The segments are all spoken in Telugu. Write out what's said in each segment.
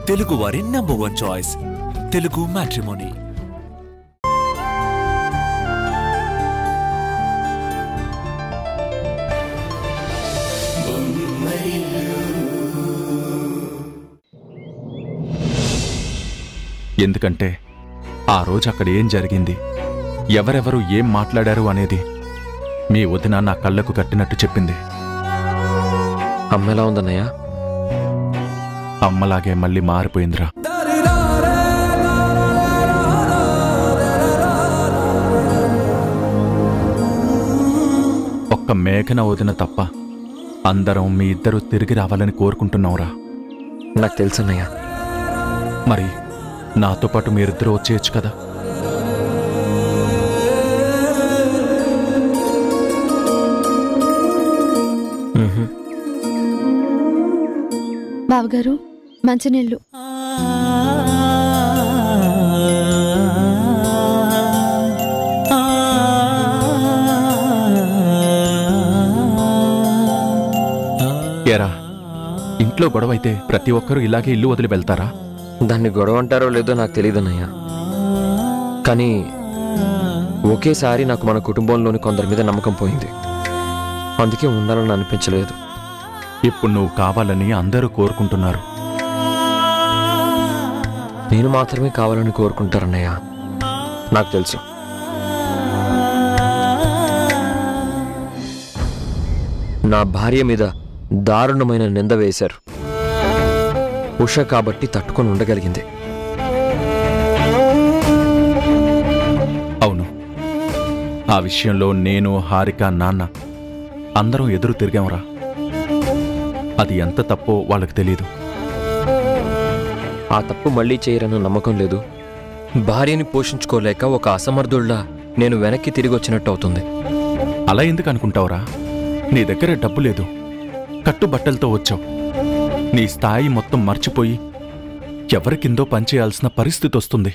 తెలుగు వారి నంబర్ 1 చాయిస్ తెలుగు మ్యాట్రిమోనీ. ఎందుకంటే ఆ రోజు అక్కడ ఏం జరిగింది, ఎవరెవరు ఏం మాట్లాడారు అనేది మీ వదిన నా కళ్ళకు కట్టినట్టు చెప్పింది. అమ్మ ఎలా ఉందన్నయ్య? అమ్మలాగే మళ్ళీ మారిపోయిందిరా. ఒక్క మేఘన వదిన తప్ప అందరం మీ ఇద్దరు తిరిగి రావాలని కోరుకుంటున్నావురా. నాకు తెలుసన్నయ్య. మరి నాతో పాటు మీరిద్దరూ వచ్చేయచ్చు కదా. బావగారు మంచినీళ్ళు. ఏరా, ఇంట్లో గొడవైతే ప్రతి ఒక్కరూ ఇలాగే ఇల్లు వదిలి వెళ్తారా? దాన్ని గొడవ అంటారో లేదో నాకు తెలియదన్నయ్య. కానీ ఒకేసారి నాకు మన కుటుంబంలోని కొందరి మీద నమ్మకం పోయింది. అందుకే ఉండాలని అనిపించలేదు. ఇప్పుడు నువ్వు కావాలని అందరూ కోరుకుంటున్నారు. నేను మాత్రమే కావాలని కోరుకుంటారన్నయ్య, నాకు తెలుసు. నా భార్య మీద దారుణమైన నింద వేశారు. ఉష కాబట్టి తట్టుకొని ఉండగలిగింది. అవును, ఆ విషయంలో నేను, హారిక, నాన్న అందరం ఎదురు తిరిగాంరా. అది ఎంత తప్పో వాళ్ళకి తెలీదు. ఆ తప్పు మళ్ళీ చేయరన్న నమ్మకం లేదు. భార్యని పోషించుకోలేక ఒక అసమర్థుల్లా నేను వెనక్కి తిరిగి వచ్చినట్టు అవుతుంది. అలా ఎందుకు అనుకుంటావురా? నీ దగ్గర డబ్బు లేదు, కట్టుబట్టలతో వచ్చావు. నీ స్థాయి మొత్తం మర్చిపోయి ఎవరికిందో పనిచేయాల్సిన పరిస్థితి వస్తుంది.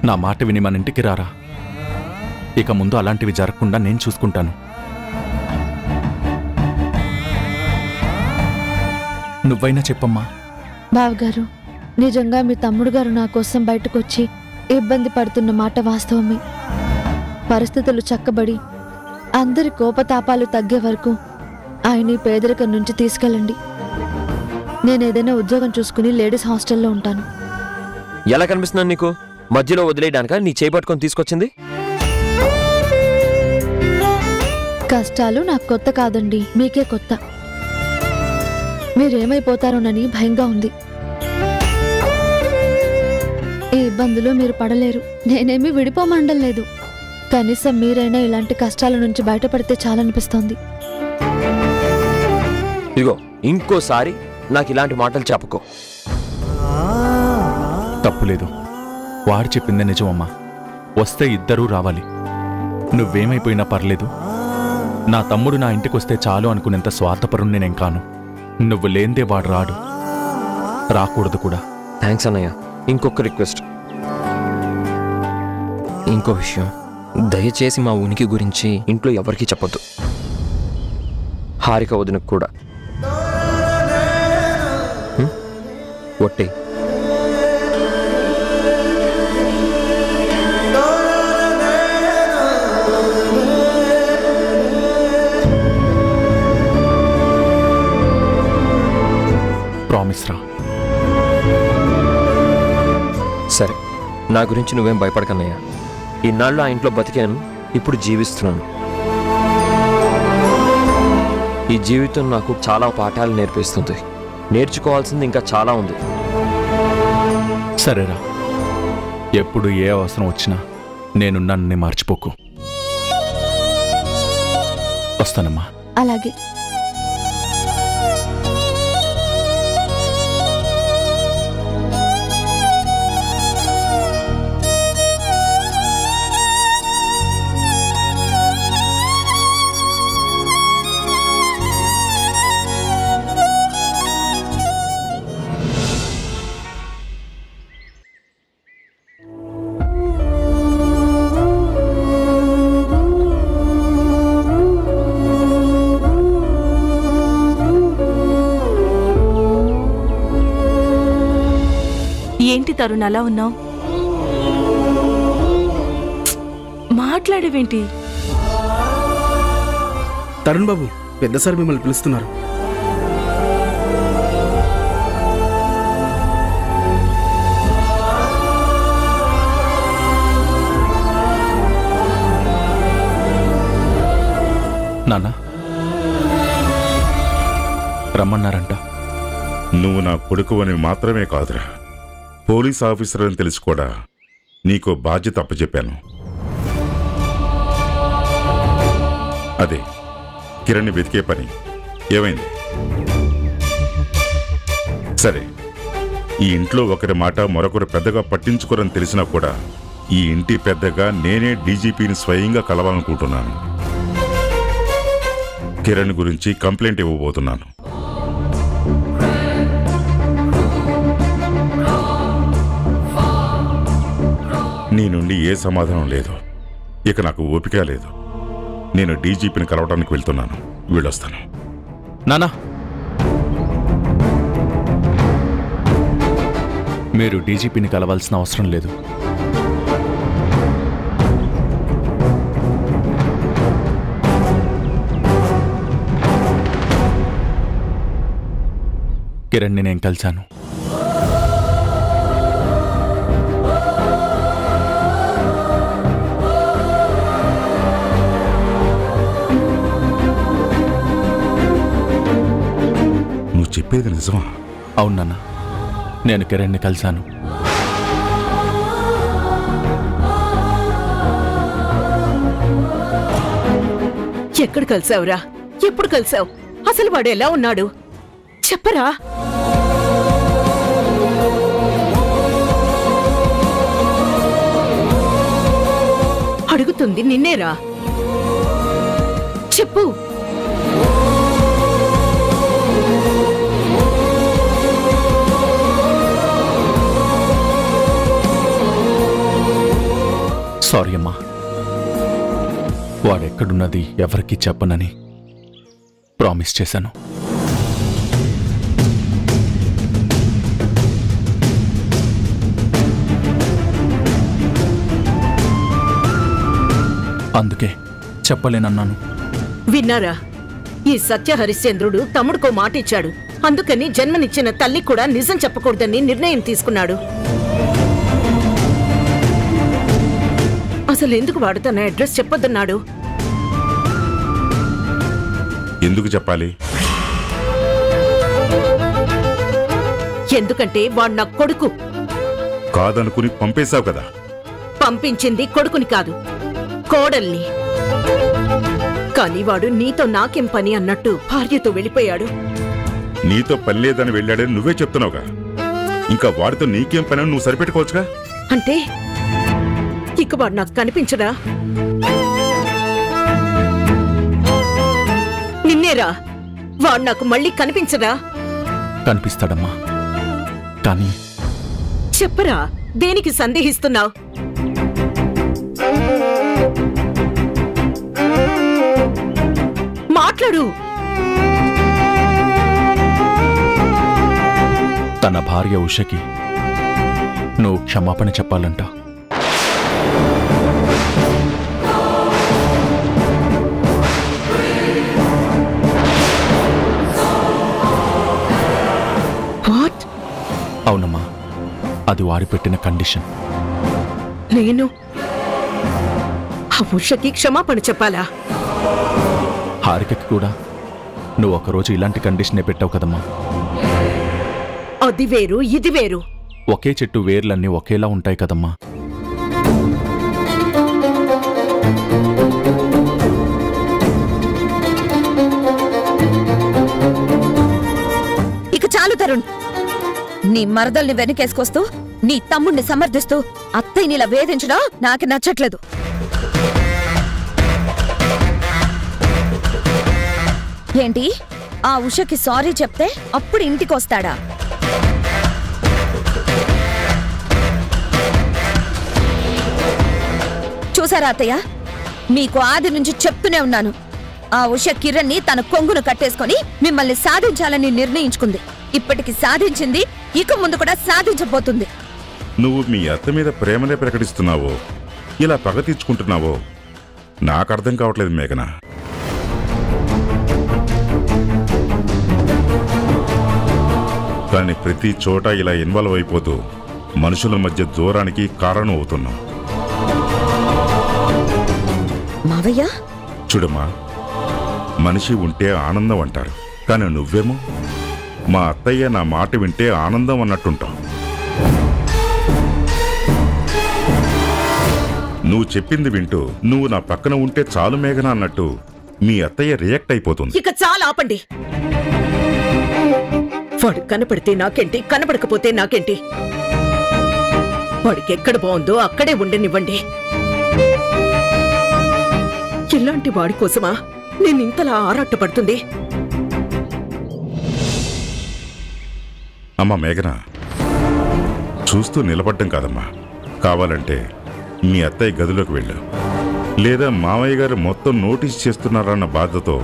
నా మాట విని మన ఇంటికి రారా. ఇక ముందు అలాంటివి జరగకుండా నేను చూసుకుంటాను. నువ్వైనా చెప్పమ్మా. బావగారు, నిజంగా మీ తమ్ముడు గారు నా కోసం బయటకొచ్చి ఇబ్బంది పడుతున్న మాట వాస్తవమే. పరిస్థితులు చక్కబడి అందరి కోపతాపాలు తగ్గే వరకు ఆయన్ని పేదరికం నుంచి తీసుకెళ్ళండి. నేనేదైనా ఉద్యోగం చూసుకుని లేడీస్ హాస్టల్లో ఉంటాను. ఎలా కనిపిస్తున్నాను నీకు? మధ్యలో వదిలేయడానిక నీ చేపట్టుకొని తీసుకొచ్చింది? కష్టాలు నాకు కొత్త కాదండి, మీకే కొత్త. మీరేమైపోతారోనని భయంగా ఉంది. ఈ ఇబ్బందులు మీరు పడలేరు. నేనేమీ విడిపోమండం లేదు. కనీసం మీరైనా ఇలాంటి కష్టాల నుంచి బయటపడితే చాలనిపిస్తోంది. ఇగో, ఇంకోసారి నాకు ఇలాంటి మాటలు చెప్పుకో. తప్పులేదు, వాడు చెప్పిందే నిజమమ్మా. వస్తే ఇద్దరూ రావాలి. నువ్వేమైపోయినా పర్లేదు. నా తమ్ముడు నా ఇంటికొస్తే చాలు అనుకునేంత స్వార్థపరుణ్ణి నేను కాను. నువ్వు లేందే వాడు రాడు, రాకూడదు కూడా. థ్యాంక్స్ అన్నయ్య. ఇంకొక రిక్వెస్ట్, ఇంకో విషయం. దయచేసి మా ఉనికి గురించి ఇంట్లో ఎవరికీ చెప్పొద్దు. హారిక వదినకు కూడా. ఒట్టే. ప్రామిస్ రా. సరే, నా గురించి నువ్వేం భయపడకన్నయ్యా. ఇన్నాళ్ళు ఆ ఇంట్లో బతికాను, ఇప్పుడు జీవిస్తున్నాను. ఈ జీవితం నాకు చాలా పాఠాలు నేర్పిస్తుంది. నేర్చుకోవాల్సింది ఇంకా చాలా ఉంది. సరేరా, ఎప్పుడు ఏ అవసరం వచ్చినా నేనున్నానని మర్చిపోకు. వస్తానమ్మా. అలాగే. ఏంటి తరుణ్ అలా ఉన్నావు? మాట్లాడేవేంటి? తరుణ్ బాబు, పెద్ద సార్ మిమ్మల్ని పిలుస్తున్నారు. నాన్న రమ్మన్నారంట. నువ్వు నా కొడుకు అని మాత్రమే కాదురా, పోలీస్ ఆఫీసర్ అని తెలిసి కూడా నీకో బాధ్యత అప్పచెప్పాను. అదే కిరణ్ని వెతికే పని. ఏమైంది? సరే, ఈ ఇంట్లో ఒకరి మాట మరొకరు పెద్దగా పట్టించుకోరని తెలిసినా కూడా ఈ ఇంటి పెద్దగా నేనే డీజీపీని స్వయంగా కలవాలనుకుంటున్నాను. కిరణ్ గురించి కంప్లైంట్ ఇవ్వబోతున్నాను. నీ నుండి ఏ సమాధానం లేదు. ఇక నాకు ఓపిక లేదు. నేను డీజీపీని కలవడానికి వెళ్తున్నాను. వెళ్ళొస్తాను. నానా, మీరు డీజీపీని కలవాల్సిన అవసరం లేదు. కిరణ్ని నేను కలిశాను. నువ్వు చెప్పేది నిజమా? అవును నాన్న, నేను కిరణ్ని కలిశాను. ఎక్కడ కలిసావురా? ఎప్పుడు కలిసావు? అసలు వాడు ఎలా ఉన్నాడు చెప్పరా? అడుగుతుంది నిన్నేరా, చెప్పు. సారీ అమ్మా, వాడెక్కడున్నది ఎవరికీ చెప్పనని ప్రామిస్ చేశాను. అందుకే చెప్పలేనన్నాను. విన్నారా? ఈ సత్య హరిశ్చంద్రుడు తమ్ముడుకో మాట ఇచ్చాడు. అందుకని జన్మనిచ్చిన తల్లి కూడా నిజం చెప్పకూడదని నిర్ణయం తీసుకున్నాడు. అసలు ఎందుకు వాడు తన అడ్రస్ చెప్పొద్దన్నాడు? ఎందుకు చెప్పాలి? ఎందుకంటే వాడు నా కొడుకు. కాదనుకుని పంపేశావు కదా. పంపించింది కొడుకుని కాదు, కోడల్ని. కానీ వాడు నీతో నాకేం పని అన్నట్టు భార్యతో వెళ్ళిపోయాడు. నీతో పని లేదని వెళ్ళాడని నువ్వే చెప్తున్నావుగా. ఇంకా వాడితో నీకేం పని అని నువ్వు సరిపెట్టుకోవచ్చుగా. అంటే ఇక వాడు నాకు కనిపించడా? నిన్నేరా, వాడు నాకు మళ్ళీ కనిపించడా? కనిపిస్తాడమ్మా, కానీ చెప్పరా, దేనికి సందేహిస్తున్నావు? మాట్లాడు. తన భార్య ఉషకి నువ్వు క్షమాపణ చెప్పాలంట. అవునమ్మా, అది వాడి పెట్టిన కండిషన్. నేను ఆ ఉషకి క్షమాపణ చెప్పాలా? హారికకి కూడా నువ్వు ఒకరోజు ఇలాంటి కండిషనే పెట్టావు కదమ్మా. అది వేరు, ఇది వేరు. ఒకే చెట్టు వేర్లన్నీ ఒకేలా ఉంటాయి కదమ్మా. ఇక చాలు తరుణ్. నీ మరదల్ని వెనకేసుకొస్తూ నీ తమ్ముణ్ణి సమర్థిస్తూ అత్తయ్యనిలా వేధించడం నాకు నచ్చట్లేదు. ఏంటి, ఆ ఉషకి సారీ చెప్తే అప్పుడు ఇంటికొస్తాడా? చూసారా అత్తయ్య, మీకు ఆది నుంచి చెప్తూనే ఉన్నాను. ఆ ఉష కిరణ్ని తన కొంగును కట్టేసుకొని మిమ్మల్ని సాధించాలని నిర్ణయించుకుంది. ఇప్పటికి సాధించింది, ఇక ముందు కూడా సాధించబోతుంది. నువ్వు మీ అత్త మీద ప్రేమనే ప్రకటిస్తున్నావో ఇలా పగ తీర్చుకుంటున్నావో నాకు అర్థం కావట్లేదు మేఘన. కానీ ప్రతి చోట ఇలా ఇన్వాల్వ్ అయిపోతూ మనుషుల మధ్య దూరానికి కారణం అవుతున్నావు. మావయ్య చూడమ్మా, మనిషి ఉంటే ఆనందం అంటారు, కానీ నువ్వేమో మా అత్తయ్య నా మాట వింటే ఆనందం అన్నట్టుంటావు. నువ్వు చెప్పింది వింటూ నువ్వు నా పక్కన ఉంటే చాలు మేఘన అన్నట్టు మీ అత్తయ్య రియాక్ట్ అయిపోతుంది. ఇక చాలా ఆపండి. వాడు కనపడితే నాకేంటి, కనపడకపోతే నాకేంటి? వాడికి ఎక్కడ బాగుందో అక్కడే ఉండనివ్వండి. ఇలాంటి వాడి కోసమా నేను ఇంతలా ఆరాటపడుతుంది? అమ్మా మేఘన, చూస్తూ నిలబడ్డం కాదమ్మా. కావాలంటే మీ అత్తయ్య గదిలోకి వెళ్ళు, లేదా మామయ్య గారు మొత్తం నోటీస్ చేస్తున్నారన్న బాధతో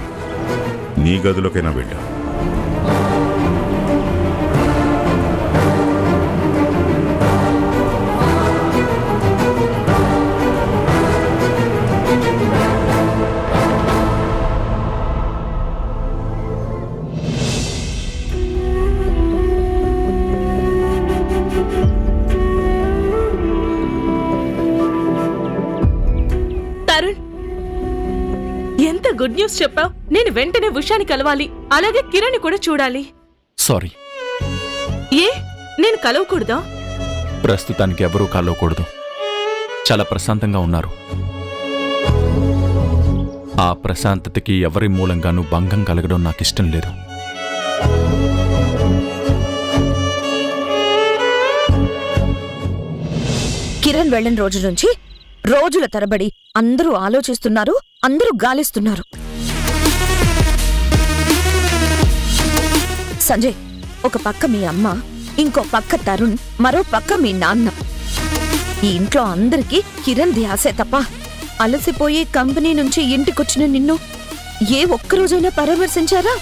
నీ గదిలోకైనా వెళ్ళు. ఎంత గుడ్ న్యూస్ చెప్పావు. నేను వెంటనే ఉషాని కలవాలి, అలాగే కిరణ్ కూడా చూడాలి. సారీ. ఏ, నేను కలవకూడదా? ప్రస్తుతానికి ఎవరూ కలవకూడదు. చాలా ప్రశాంతంగా ఉన్నారు. ఆ ప్రశాంతతకి ఎవరి మూలంగానూ భంగం కలగడం నాకిష్టం లేదు. కిరణ్ వెళ్ళిన రోజు నుంచి రోజుల తరబడి అందరూ ఆలోచిస్తున్నారు, అందరూ గాలిస్తున్నారు. సంజయ్, ఒక పక్క మీ అమ్మ, ఇంకో పక్క తరుణ్, మరో పక్క మీ నాన్న. ఈ ఇంట్లో అందరికీ కిరణ్ ధ్యాసే తప్ప అలసిపోయి కంపెనీ నుంచి ఇంటికొచ్చిన నిన్ను ఏ ఒక్కరోజైనా పరామర్శించారా?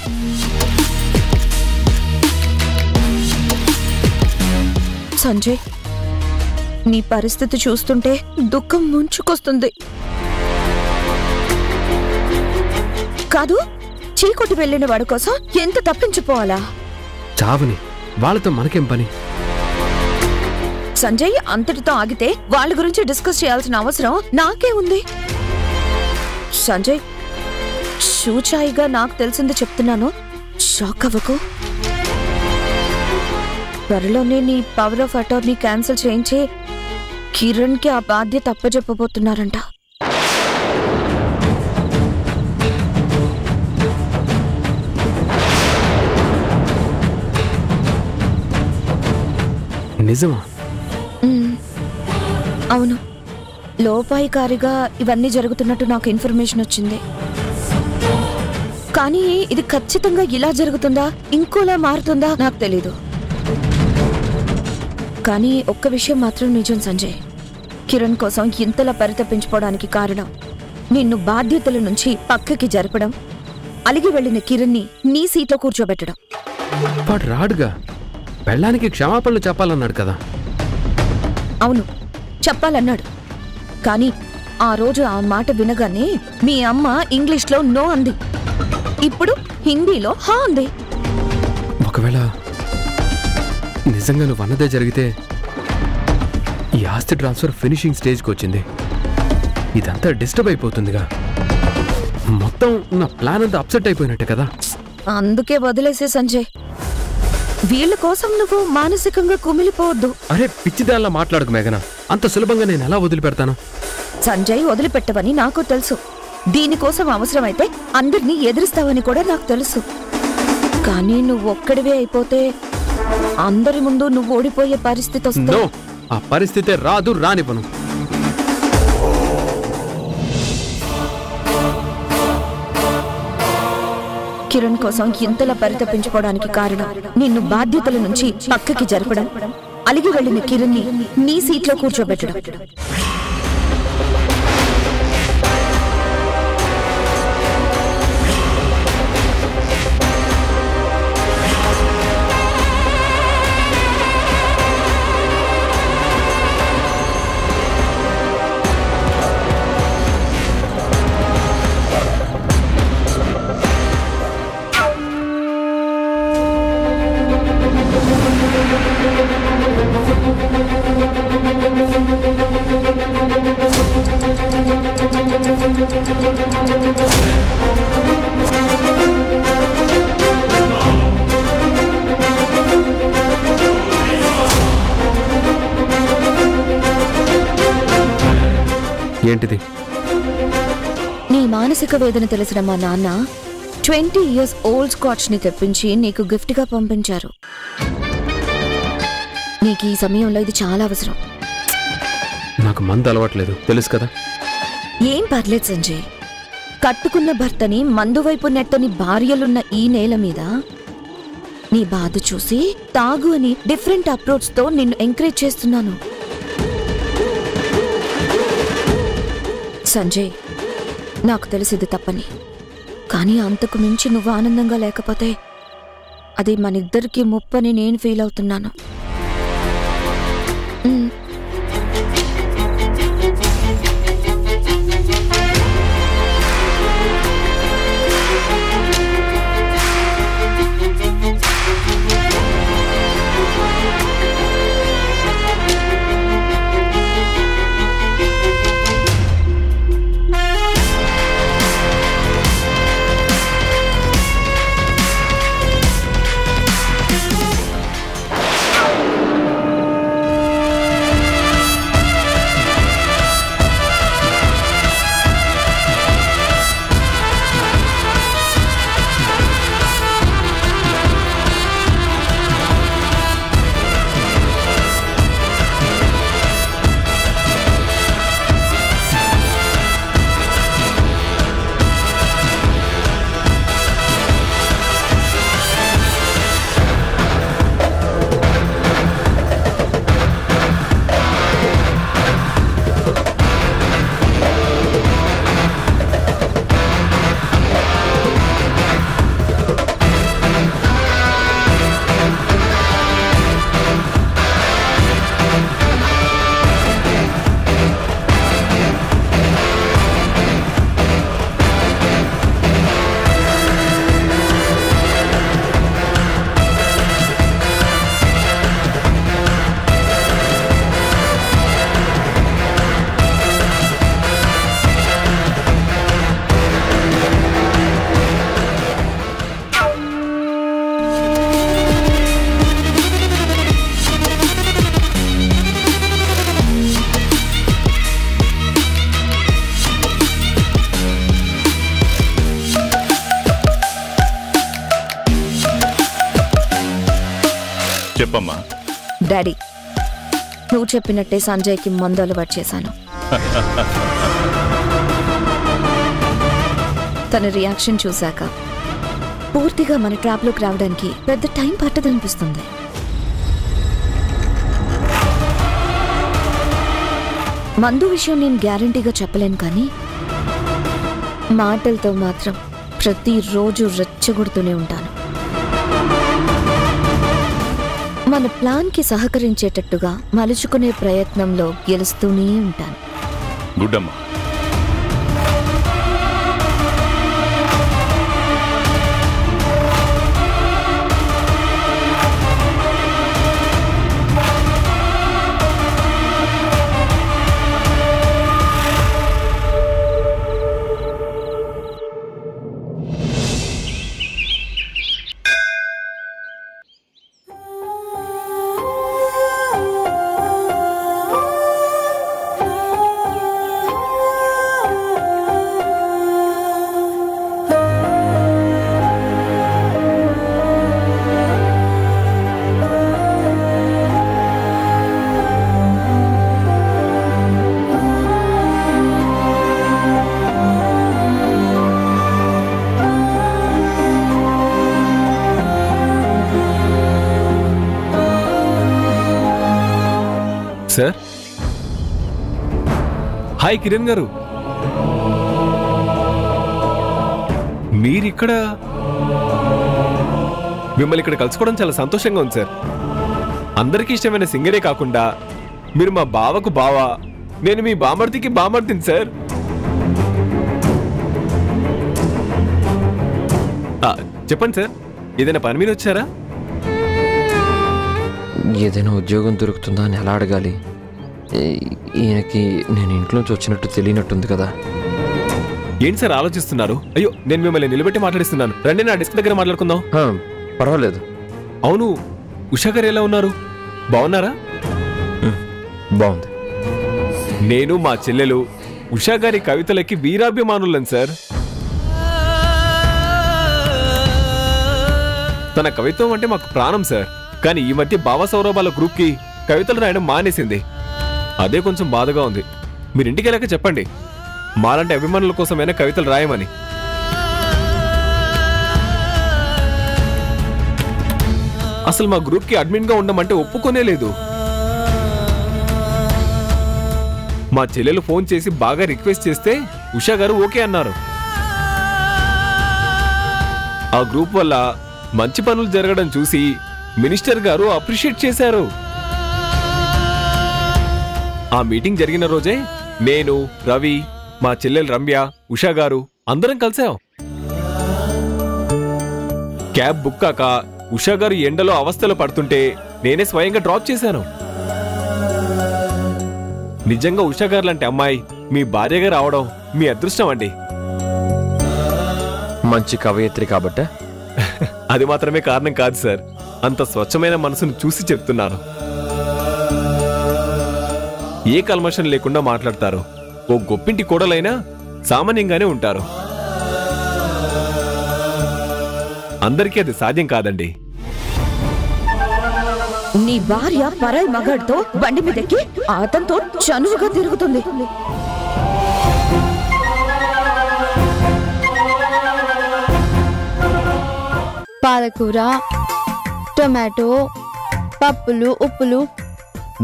సంజయ్, నీ పరిస్థితి చూస్తుంటే దుఃఖం ముంచుకొస్తుంది. కాదు, చీకొట్టి వెళ్ళిన వాడి కోసం ఎంత తప్పించిపోవాలా? చావని, వాళ్ళతో మనకేం పని? సంజయ్, అంతటితో ఆగితే వాళ్ళ గురించి డిస్కస్ చేయాల్సిన అవసరం నాకే ఉంది. సంజయ్, షూచాయిగా నాకు తెలిసింది చెప్తున్నాను, షాక్ అవ్వకు. త్వరలోనే నీ పవర్ ఆఫ్ అటార్నీ క్యాన్సిల్ చేయించి కిరణ్ కి ఆ బాధ్యత అప్పచెప్పబోతున్నారంట. నిజమా? అవును, లోపాయికారిగా ఇవన్నీ జరుగుతున్నట్టు నాకు ఇన్ఫర్మేషన్ వచ్చింది. కానీ ఇది ఖచ్చితంగా ఇలా జరుగుతుందా, ఇంకోలా మారుతుందా నాకు తెలీదు. కానీ ఒక్క విషయం మాత్రం నిజం సంజయ్, కిరణ్ కోసం ఇంతలా పరితపించుకోవడానికి కారణం నిన్ను బాధ్యతల నుంచి పక్కకి జరపడం, అలిగి వెళ్లిన కిరణ్ని నీ సీట్లో కూర్చోబెట్టడం. వాడు రాడుగా, పెళ్ళానికి క్షమాపణలు చెప్పాలన్నాడు కదా. అవును, చెప్పాలన్నాడు. కానీ ఆ రోజు ఆ మాట వినగానే మీ అమ్మ ఇంగ్లీష్లో నో అంది, ఇప్పుడు హిందీలో హా అంది. ఒకవేళ నిజంగా నువ్వు అన్నదే జరిగితే ఈ ఆస్తి ట్రాన్స్ఫర్ ఫినిషింగ్ స్టేజ్కి వచ్చింది. ఇదంతా డిస్టర్బ్ అయిపోతుందిగా. మొత్తం నా ప్లాన్ అంతా అప్సెట్ అయిపోయినట్టే కదా. అందుకే వదిలేసే సంజయ్, వీళ్ళ కోసం నువ్వు మానసికంగా కుమిలిపోవద్దు. అరే పిచ్చిదాల్లా మాట్లాడకు మేఘన, అంత సులభంగా నేను ఎలా వదిలిపెడతాను? సంజయ్, వదిలిపెట్టవని నాకు తెలుసు. దీనికోసం అవసరమైతే అందరినీ ఎదిరిస్తావని కూడా నాకు తెలుసు. కానీ నువ్వు ఒక్కడివే అయిపోతే అందరి ముందు నువ్వు ఓడిపోయే పరిస్థితి వస్తుంది. ఆ పరిస్థితే రాదు, రానివ్వను. కిరణ్ కోసం ఇంతలా పరితపించుకోవడానికి కారణం నిన్ను బాధ్యతల నుంచి పక్కకి జరపడం, అలిగి వెళ్లిన కిరణ్ని నీ సీట్లో కూర్చోబెట్టడం. ఏంటిది? నీ మానసిక వేదన తెలిసిన మా నాన్న 20 years ఓల్డ్ స్కాచ్ని తెప్పించి నీకు గిఫ్ట్గా పంపించారు. నీకు ఈ సమయంలో ఇది చాలా అవసరం. నాకు మందు అలవాట్లేదు, తెలుసు కదా. ఏం పర్లేదు సంజయ్. కట్టుకున్న భర్తని మందు వైపు నెట్టని భార్యలున్న ఈ నేల మీద నీ బాధ చూసి తాగు అని డిఫరెంట్ అప్రోచ్తో నిన్ను ఎంకరేజ్ చేస్తున్నాను. సంజయ్, నాకు తెలిసింది తప్పని, కానీ అంతకు మించి నువ్వు ఆనందంగా లేకపోతే అది మనిద్దరికీ ముప్పని నేను ఫీల్ అవుతున్నాను. చెప్పమ్మా. డాడీ, నువ్వు చెప్పినట్టే సంజయ్కి మందు అలవాటు చేశాను. తన రియాక్షన్ చూశాక పూర్తిగా మన ట్రాప్లోకి రావడానికి పెద్ద టైం పట్టదనిపిస్తుంది. మందు విషయం నేను గ్యారంటీగా చెప్పలేను, కానీ మాటలతో మాత్రం ప్రతిరోజు రెచ్చగొడుతూనే ఉంటాను. మన ప్లాన్కి సహకరించేటట్టుగా మలుచుకునే ప్రయత్నంలో గెలుస్తూనే ఉంటాను. గుడ్డమ్మా. సార్, హాయ్ కిరణ్ గారు, మీరిక్కడ? మిమ్మల్ని ఇక్కడ కలుసుకోవడం చాలా సంతోషంగా ఉంది సార్. అందరికీ ఇష్టమైన సింగరే కాకుండా మీరు మా బావకు బావ, నేను మీ బామర్దికి బామర్దిని సార్. చెప్పండి సార్, ఏదైనా పని మీద వచ్చారా? ఏదైనా ఉద్యోగం దొరుకుతుందా అని ఎలా అడగాలి? ఈయనకి నేను ఇంట్లోంచి వచ్చినట్టు తెలియనట్టుంది కదా. ఏంటి సార్ ఆలోచిస్తున్నారు? అయ్యో, నేను మిమ్మల్ని నిలబెట్టి మాట్లాడిస్తున్నాను. రండి, నా డెస్క్ దగ్గర మాట్లాడుకుందాం. పర్వాలేదు. అవును, ఉషా గారు ఎలా ఉన్నారు? బాగున్నారా? బాగుంది. నేను, మా చెల్లెలు, ఉషా గారి కవితలకి వీరాభిమానులం సార్. తన కవిత్వం అంటే మాకు ప్రాణం సార్. కానీ ఈ మధ్య భావసౌరభాల గ్రూప్కి కవితలు రాయడం మానేసింది. అదే కొంచెం బాధగా ఉంది. మీరు ఇంటికి వెళ్ళాక చెప్పండి, మాలాంటి అభిమానుల కోసమైనా కవితలు రాయమని. అసలు మా గ్రూప్కి అడ్మిన్గా ఉండమంటే ఒప్పుకోనే లేదు. మా చెల్లెలు ఫోన్ చేసి బాగా రిక్వెస్ట్ చేస్తే ఉషా గారు ఓకే అన్నారు. ఆ గ్రూప్ వల్ల మంచి పనులు జరగడం చూసి మినిస్టర్ గారు అప్రిషియేట్ చేశారు. ఆ మీటింగ్ జరిగిన రోజే నేను, రవి, మా చెల్లెలు రమ్య, ఉషా గారు అందరం కలిసాం. క్యాబ్ బుక్ కాక ఉషా గారు ఎండలో అవస్థలు పడుతుంటే నేనే స్వయంగా డ్రాప్ చేశాను. నిజంగా ఉషా గారు లాంటి అమ్మాయి మీ భార్యగా రావడం మీ అదృష్టం అండి. మంచి కవయిత్రి కాబట్టే? అది మాత్రమే కారణం కాదు సార్. అంత స్వచ్ఛమైన మనసును చూసి చెప్తున్నాను. ఏ కల్మషం లేకుండా మాట్లాడతారు. ఓ గొప్పింటి కోడలైనా సామాన్యంగానే ఉంటారు. అందరికీ అది సాధ్యం కాదండి. నీ భార్య పరాయి మగాడితో బండి మీదకి అతనితో చనువుగా తిరుగుతుంది. పాలకూర, టొమాటో, పప్పులు, ఉప్పులు.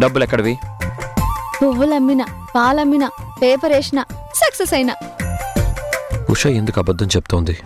డబ్బులు ఎక్కడివి? పువ్వులమ్మిన, పాలమ్మిన, పేపర్ వేసిన, సక్సెస్ అయినా. ఉష ఎందుకు అబద్ధం చెప్తోంది?